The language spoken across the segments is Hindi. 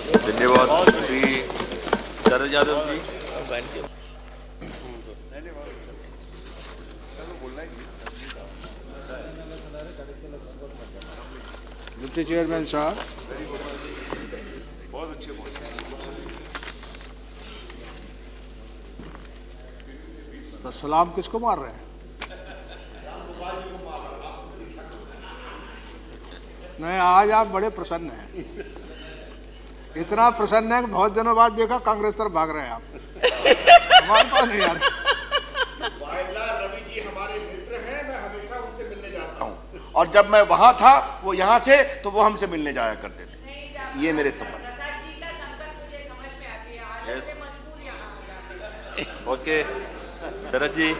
धन्यवाद श्री शरद यादव जी। डिप्टी चेयरमैन साहब, बहुत अच्छे तो सलाम किसको मार रहे हैं? नहीं, आज आप बड़े प्रसन्न हैं, इतना प्रसन्न है कि बहुत दिनों बाद देखा कांग्रेस तरफ भाग रहे हैं आप। हमारे पास नहीं यार। रवि जी हमारे मित्र हैं, मैं हमेशा उनसे मिलने जाता हूँ, और जब मैं वहां था वो यहाँ थे तो वो हमसे मिलने जाया करते थे। ये मेरे संबंध। ओके शरद जी।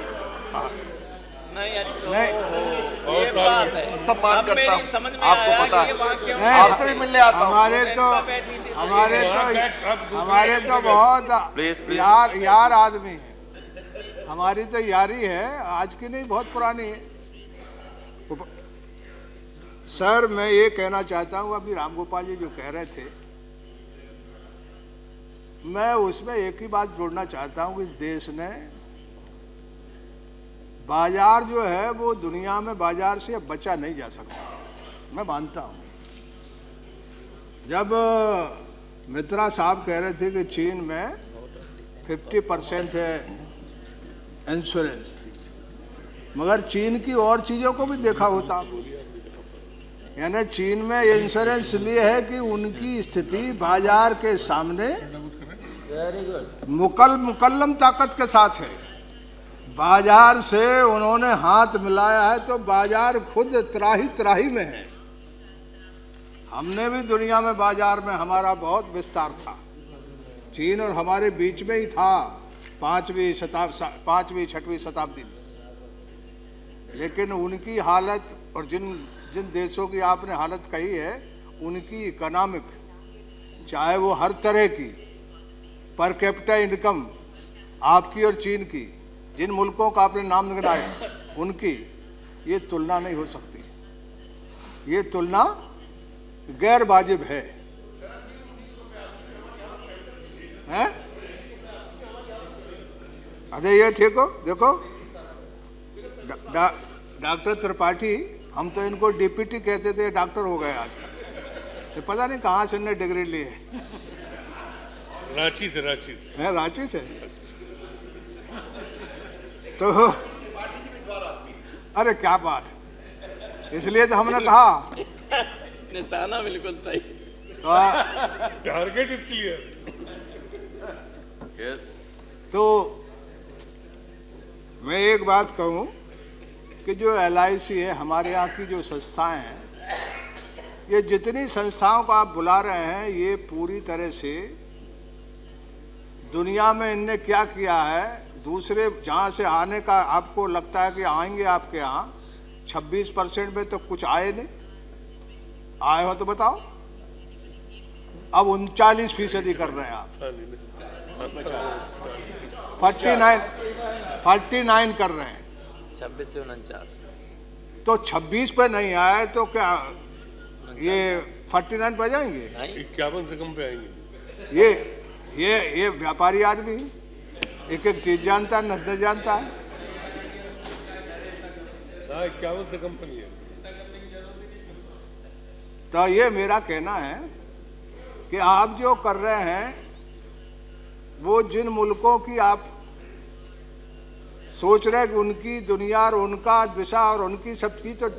सम्मान करता हूँ, आपको पता है, आपसे भी मिलने आता हूँ। हमारे तो बहुत यार आदमी है, हमारी तो यारी है, आज की नहीं बहुत पुरानी है। सर, मैं ये कहना चाहता हूँ, अभी रामगोपाल जी जो कह रहे थे, मैं उसमें एक ही बात जोड़ना चाहता हूँ कि इस देश ने बाजार जो है वो दुनिया में बाजार से बचा नहीं जा सकता, मैं मानता हूँ। जब मित्रा साहब कह रहे थे कि चीन में 50% है इंश्योरेंस, मगर चीन की और चीज़ों को भी देखा होता, यानी चीन में इंश्योरेंस इसलिए है कि उनकी स्थिति बाजार के सामने मुकल्लम ताकत के साथ है। बाजार से उन्होंने हाथ मिलाया है तो बाजार खुद त्राही त्राही में है। हमने भी दुनिया में बाजार में हमारा बहुत विस्तार था, चीन और हमारे बीच में ही था 5वीं 6वीं शताब्दी में। लेकिन उनकी हालत और जिन देशों की आपने हालत कही है, उनकी इकोनॉमिक, चाहे वो हर तरह की पर कैपिटा इनकम आपकी और चीन की, जिन मुल्कों का आपने नाम गिनाया, उनकी ये तुलना नहीं हो सकती, ये तुलना गैर वाजिब है। अरे ये ठीक हो, देखो डॉक्टर त्रिपाठी, हम तो इनको डीपीटी कहते थे, डॉक्टर हो गए आजकल। ये पता नहीं कहाँ से इन्होंने डिग्री ली है। रांची से है, रांची से। तो अरे क्या बात, इसलिए तो हमने कहा निशाना बिल्कुल सही, टारगेट इज क्लियर। यस। तो मैं एक बात कहूं कि जो LIC है, हमारे यहाँ की जो संस्थाएं हैं, ये जितनी संस्थाओं को आप बुला रहे हैं, ये पूरी तरह से दुनिया में इनने क्या किया है, दूसरे जहाँ से आने का आपको लगता है कि आएंगे आपके यहाँ, 26% में तो कुछ आए नहीं, आए हो तो बताओ। अब 39% कर रहे हैं आप, 49 कर रहे हैं, 26 से 49। तो 26 पे नहीं आए तो क्या ये 49 पे जाएंगे? 51 से कम पे आएंगे। ये व्यापारी आदमी एक एक चीज जानता है, नस्ल जानता है। 51 से कम पे नहीं है। तो ये मेरा कहना है कि आप जो कर रहे हैं, वो जिन मुल्कों की आप सोच रहे हैं कि उनकी दुनिया और उनका दिशा और उनकी सबकी, तो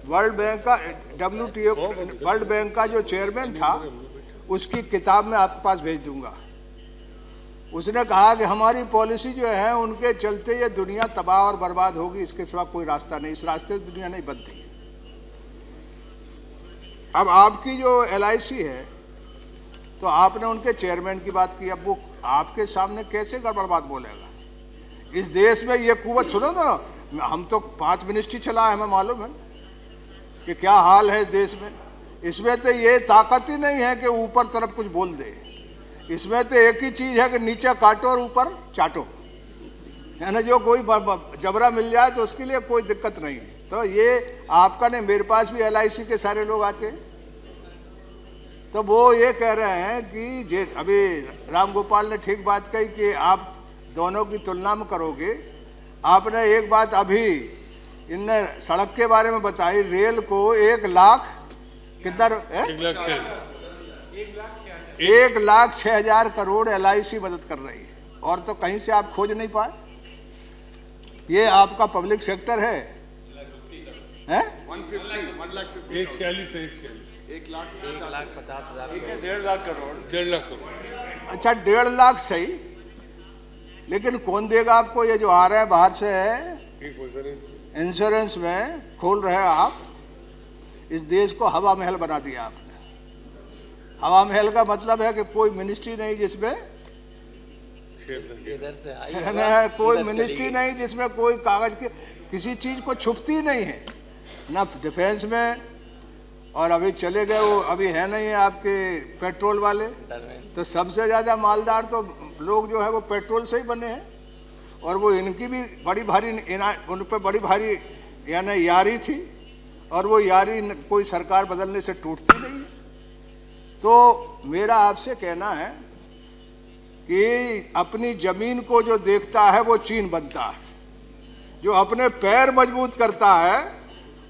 वर्ल्ड बैंक का WTO वर्ल्ड बैंक का जो चेयरमैन था, उसकी किताब मैं आपके पास भेज दूंगा। उसने कहा कि हमारी पॉलिसी जो है, उनके चलते ये दुनिया तबाह और बर्बाद होगी, इसके सिवा कोई रास्ता नहीं, इस रास्ते से दुनिया नहीं बनती है। अब आपकी जो LIC है, तो आपने उनके चेयरमैन की बात की, अब वो आपके सामने कैसे गड़बड़ बात बोलेगा? इस देश में ये कुवत, सुनो ना, हम तो 5 मिनिस्ट्री चला है, हमें मालूम है कि क्या हाल है देश में। इसमें तो ये ताकत ही नहीं है कि ऊपर तरफ कुछ बोल दे, इसमें तो एक ही चीज़ है कि नीचे काटो और ऊपर चाटो, है ना। जो कोई जबरा मिल जाए तो उसके लिए कोई दिक्कत नहीं है। तो ये आपका नहीं, मेरे पास भी LIC के सारे लोग आते हैं, तो वो ये कह रहे हैं कि अभी राम गोपाल ने ठीक बात कही कि आप दोनों की तुलना में करोगे। आपने एक बात अभी इनने सड़क के बारे में बताई, रेल को 1 लाख कितना 1,06,000 करोड़ LIC मदद कर रही है, और तो कहीं से आप खोज नहीं पाए। ये आपका पब्लिक सेक्टर है, हैं? 1,46 1,50,000 करोड़ 1.5 लाख करोड़। अच्छा 1.5 लाख सही, लेकिन कौन देगा आपको? ये जो आ रहे हैं बाहर से है, इंश्योरेंस में खोल रहे हैं आप। इस देश को हवा महल बना दिया आपने। हवा महल का मतलब है कि कोई मिनिस्ट्री नहीं जिसमें इधर से आई है, कोई मिनिस्ट्री नहीं जिसमें कोई कागज के किसी चीज को छुपती नहीं है, ना डिफेंस में। और अभी चले गए वो, अभी है नहीं है आपके पेट्रोल वाले, तो सबसे ज्यादा मालदार तो लोग जो है वो पेट्रोल से ही बने हैं। और वो इनकी भी बड़ी भारी उन पर बड़ी भारी यानी यारी थी, और वो यारी कोई सरकार बदलने से टूटती नहीं है। तो मेरा आपसे कहना है कि अपनी जमीन को जो देखता है वो चीन बनता है, जो अपने पैर मजबूत करता है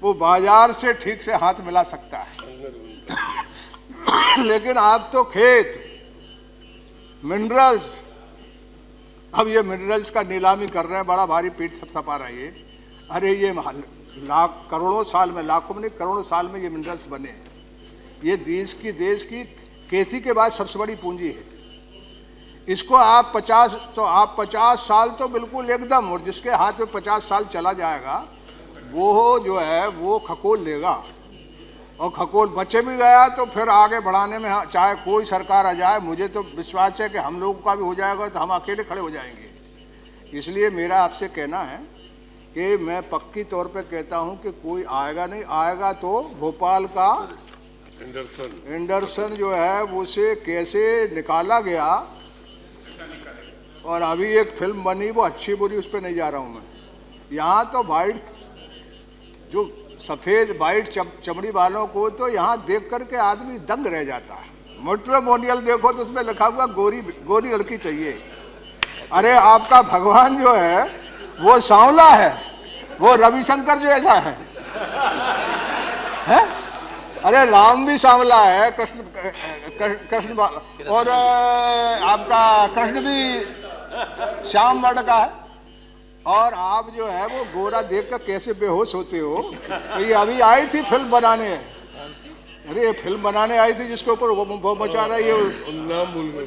वो बाजार से ठीक से हाथ मिला सकता है। लेकिन आप तो खेत, मिनरल्स, अब ये मिनरल्स का नीलामी कर रहे हैं, बड़ा भारी पीठ थपथपा रही है। अरे ये लाख करोड़ों साल में, लाखों में नहीं करोड़ों साल में ये मिनरल्स बने हैं। ये देश की खेती के बाद सबसे बड़ी पूंजी है। इसको आप 50 साल तो बिल्कुल एकदम, और जिसके हाथ में 50 साल चला जाएगा वो जो है वो खकोल लेगा, और खकोल बचे भी गया तो फिर आगे बढ़ाने में चाहे कोई सरकार आ जाए, मुझे तो विश्वास है कि हम लोगों का भी हो जाएगा, तो हम अकेले खड़े हो जाएंगे। इसलिए मेरा आपसे कहना है कि मैं पक्की तौर पे कहता हूं कि कोई आएगा नहीं, आएगा तो भोपाल का एंडरसन जो है उसे कैसे निकाला गया। और अभी एक फिल्म बनी, वो अच्छी बुरी उस पर नहीं जा रहा हूं मैं। यहाँ तो वाइट, जो सफ़ेद वाइट चमड़ी वालों को तो यहाँ देख करके आदमी दंग रह जाता है। मैट्रिमोनियल देखो तो उसमें लिखा हुआ गोरी लड़की चाहिए। अरे आपका भगवान जो है वो सांवला है, वो रविशंकर जो ऐसा है? अरे राम भी सांवला है, कृष्ण और आपका कृष्ण भी श्याम वर्ण का है, और आप जो है वो गोरा देखकर कैसे बेहोश होते हो? तो ये अभी आई थी फिल्म बनाने, अरे फिल्म बनाने आई थी जिसके ऊपर वो मचा रहा है ये नाम भूल गए।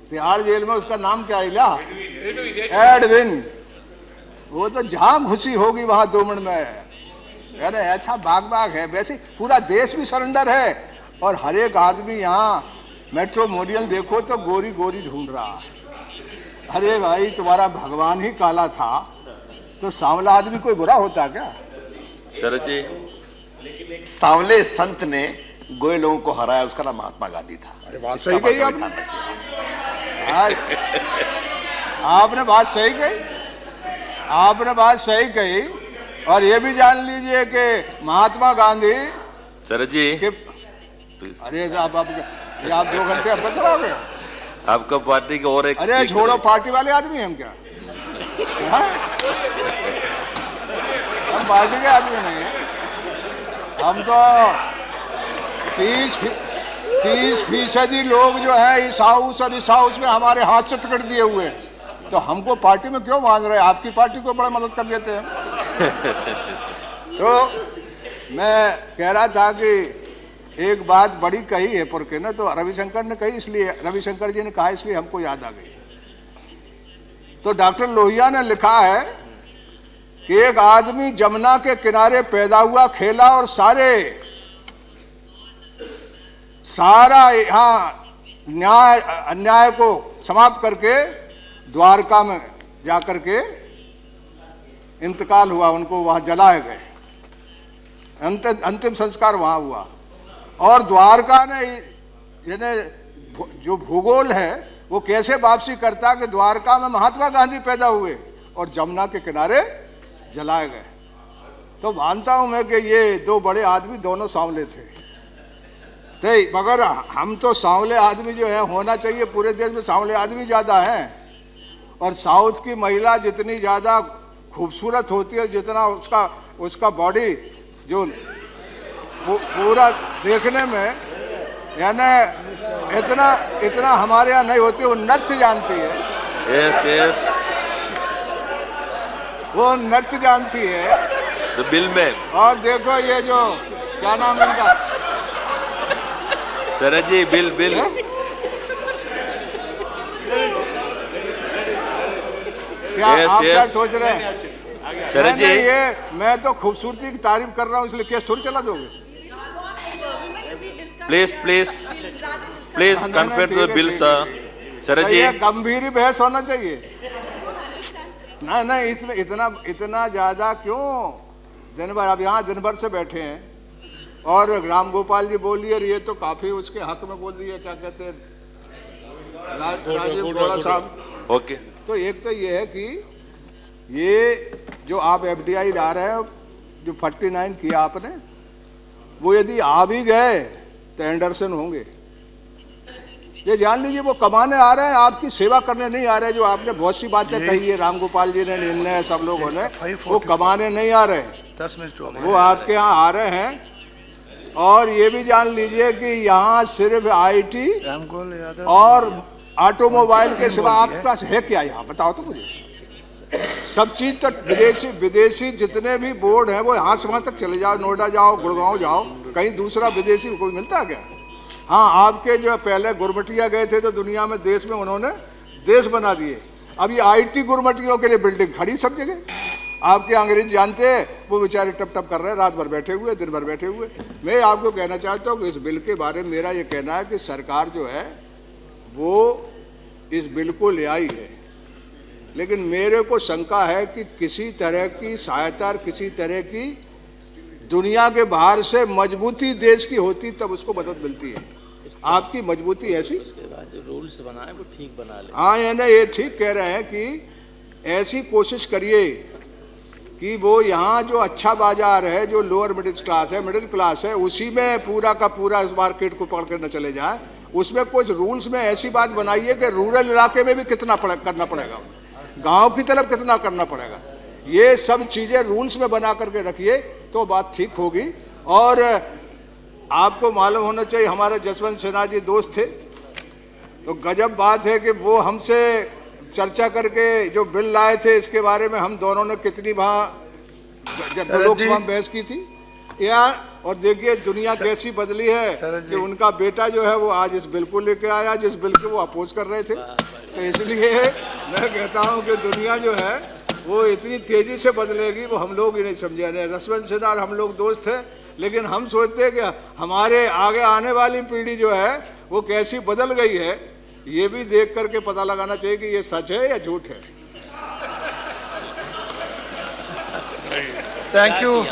तिहाड़ जेल में उसका नाम क्या है? एडविन। वो तो जहां घुसी होगी वहां 2 मिनट में। अरे अच्छा बाग है। वैसे पूरा देश भी सरेंडर है, और हर एक आदमी यहाँ मेट्रोमोनियल देखो तो गोरी ढूंढ रहा है। अरे भाई तुम्हारा भगवान ही काला था तो सांवला आदमी कोई बुरा होता क्या? शरद जी, लेकिन एक सांवले संत ने गोरे लोगों को हराया, उसका नाम महात्मा गांधी था। अरे बात सही कही आपने, आपने बात सही कही, आपने बात सही कही। और ये भी जान लीजिए कि महात्मा गांधी शरद जी के, अरे आप 2 घंटे अब चलाओगे? आपका पार्टी का और एक, अरे छोड़ो, पार्टी वाले आदमी हैं हम क्या? हम पार्टी के आदमी नहीं हैं, हम तो 30% लोग जो है इस हाउस और इस हाउस में हमारे हाथ से टिकट दिए हुए हैं, तो हमको पार्टी में क्यों मान रहे हैं? आपकी पार्टी को बड़ा मदद कर देते हैं। तो मैं कह रहा था कि एक बात बड़ी कही है पर के ना, तो रविशंकर ने कही, इसलिए रविशंकर जी ने कहा इसलिए हमको याद आ गई। तो डॉक्टर लोहिया ने लिखा है कि एक आदमी जमुना के किनारे पैदा हुआ, खेला, और सारा यहाँ न्याय अन्याय को समाप्त करके द्वारका में जाकर के इंतकाल हुआ, उनको वहां जलाए गए, अंतिम संस्कार वहां हुआ। और द्वारका ने जो भूगोल है वो कैसे वापसी करता कि द्वारका में महात्मा गांधी पैदा हुए और जमुना के किनारे जलाए गए। तो मानता हूं मैं कि ये दो बड़े आदमी दोनों सांवले थे। तो मगर हम तो सांवले आदमी जो है होना चाहिए, पूरे देश में सांवले आदमी ज़्यादा हैं। और साउथ की महिला जितनी ज़्यादा खूबसूरत होती है, जितना उसका बॉडी जो पूरा देखने में, यानी इतना हमारे यहाँ नहीं होती। वो नृत्य जानती है, यस यस, वो नृत्य जानती है। द बिलमैन। और देखो ये जो क्या नाम है इनका, शरद जी, बिल बिल। है? क्या Yes, आप क्या yes. सोच रहे हैं? शरद जी, नहीं, ये मैं तो खूबसूरती की तारीफ कर रहा हूँ, इसलिए केस थोड़ी चला दोगे। प्लीज प्लीज प्लीज नहीं, कन्फर्म ठीक टू है, द बिल ठीक सर। है। शरद तो जी, ये गंभीर बहस होना चाहिए। नहीं, इसमें इतना ज्यादा क्यों? दिन भर अब यहाँ दिन भर से बैठे हैं और राम गोपाल जी बोलिए, और ये तो काफी उसके हक में बोल दिए, क्या कहते हैं, राजीव गौड़ा साहब। ओके। तो एक तो ये है कि ये जो आप FDI ला रहे हो, जो 49 किया आपने, वो यदि आ भी गए तो एंडरसन होंगे। ये जान लीजिए, वो कमाने आ रहे हैं, आपकी सेवा करने नहीं आ रहे। जो आपने बहुत सी बातें कही है, राम गोपाल जी ने, निर्णय सब लोगों ने, वो कमाने नहीं आ रहे, 10 मिनट हो गए। वो आपके यहाँ आ रहे हैं। और ये भी जान लीजिए कि यहाँ सिर्फ IT रामगोपाल यादव और ऑटोमोबाइल के सिवा आपके पास है क्या? यहाँ बताओ तो मुझे। सब चीज तो विदेशी जितने भी बोर्ड हैं वो यहाँ से वहाँ तक चले जाओ, नोएडा जाओ, गुड़गांव जाओ, कहीं दूसरा विदेशी कोई मिलता क्या? हाँ, आपके जो पहले गुरमटिया गए थे तो दुनिया में, देश में उन्होंने देश बना दिए। अब ये IT गुरमटियों के लिए बिल्डिंग खड़ी सब जगह। आपके अंग्रेज जानते हैं, वो बेचारे टप टप कर रहे हैं, रात भर बैठे हुए, दिन भर बैठे हुए। मैं आपको कहना चाहता हूँ कि इस बिल के बारे में मेरा ये कहना है कि सरकार जो है वो इस बिल को ले आई है, लेकिन मेरे को शंका है कि किसी तरह की सहायता, किसी तरह की दुनिया के बाहर से मजबूती देश की होती तब उसको मदद मिलती है। आपकी मजबूती ऐसी, उसके बाद जो रूल्स बनाए वो ठीक बना ले। हाँ, ये ठीक कह रहे हैं कि ऐसी कोशिश करिए कि वो यहाँ जो अच्छा बाजार है, जो लोअर मिडिल क्लास है, उसी में पूरा का पूरा इस मार्केट को पकड़ कर न चले जाए। उसमें कुछ रूल्स में ऐसी बात बनाइए कि रूरल इलाके में भी कितना करना पड़ेगा, गांव की तरफ कितना करना पड़ेगा, ये सब चीज़ें रूल्स में बना करके रखिए तो बात ठीक होगी। और आपको मालूम होना चाहिए, हमारे जसवंत सिन्हा जी दोस्त थे, तो गजब बात है कि वो हमसे चर्चा करके जो बिल लाए थे, इसके बारे में हम दोनों ने कितनी जब लोकसभा में बहस की थी यार। और देखिए दुनिया कैसी बदली है कि उनका बेटा जो है वो आज इस बिल को लेकर आया, जिस बिल को वो अपोज कर रहे थे। तो इसलिए मैं कहता हूँ कि दुनिया जो है वो इतनी तेजी से बदलेगी, वो हम लोग ही नहीं समझे। जसवंत सिन्हा हम लोग दोस्त हैं, लेकिन हम सोचते हैं कि हमारे आगे आने वाली पीढ़ी जो है वो कैसी बदल गई है, ये भी देख करके पता लगाना चाहिए कि ये सच है या झूठ है। Thank you.